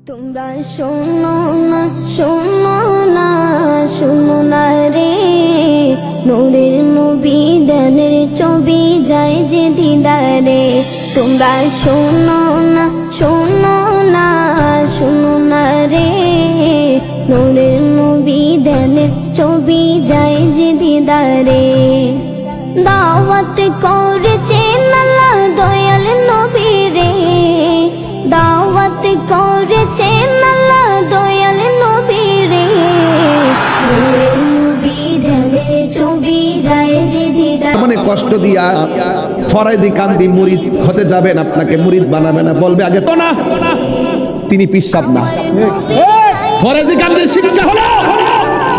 তোমরা শোনো না, শোনো না, শোনো না রে, নূরের নবী দানের ছবি যায় যে দিদারে। তোমরা শোনো না, শোনো না, শোনো না রে, নূরের নবী দানের ছবি যায় যে দিদারে। দাওয়াত করেছেন আল্লাহ দয়াল নবী রে, দাওয়াত করেছেন আল্লাহ দয়াল নবী রে, নবী ধ্যানের ছবি যায় যে দিদারে। মানে কষ্ট দিয়া ফরাজি কান্দি মুরিদ হতে যাবেন, আপনাকে মুরিদ বানাবে না, বলবে আগে তো না তিনি পিসাব না। ফরাজি কান্দির শিক্ষা হলো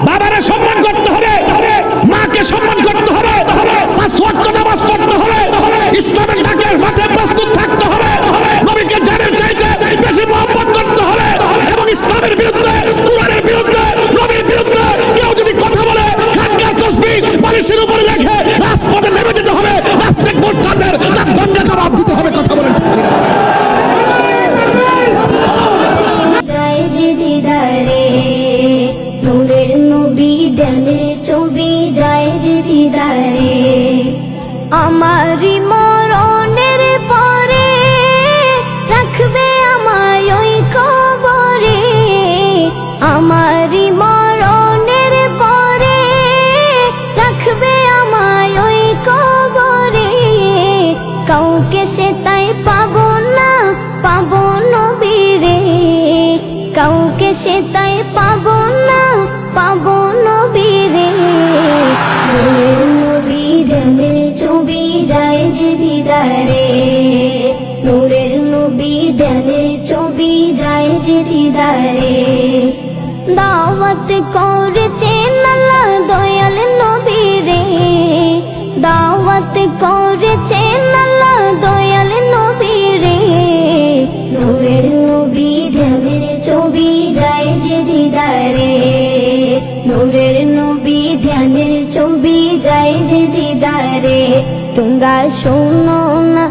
বাবারে সম্মান করতে হবে, মাকে সম্মান করতে হবে, পাঁচ ওয়াক্ত নামাজ পড়তে হবে, ইসলামের ডাকের মাঠে প্রস্তুত থাকতে হবে, নবীকে জানের চাইতে বেশি মহব্বত করতে হবে, এবং ইসলামের বিরুদ্ধে, কুরআনের বিরুদ্ধে, নবীর বিরুদ্ধে কেউ যদি কথা বলে খানকার তসবিহ বালিশের উপরে রেখে রাজপথে নেমে যেতে হবে, নাস্তিক মুরতাদের তার দণ্ডে জবাব দিতে হবে। কথা বলেন যায় যে দিদারে, নূরের নবী ধ্যানের ছবি যায় যে দিদারে। আমারই মরণের পরে রাখবে আমায় ওই কবরে, আমারই মরণের পরে রাখবে আমায় ওই কবরে। কাউকে সে তাই পাবো না, পাবো নবীরে, কাউকে সে তাই পাবো না, পাবো নবীরে, নবী ধ্যানের ছবি যায় যে দিদারে, নূরের নবী ধ্যানের ছবি যায় যে দিদারে। দাওয়াত করেছেন আল্লাহ দয়াল নবী রে, দাওয়াত করেছেন আল্লাহ দয়াল নবী রে, নূরের নবী ধ্যানের ছবি যায় যে দিদারে, নূরের নবী ধ্যানের ছবি যায় যে দিদারে। তোমরা শোনো না,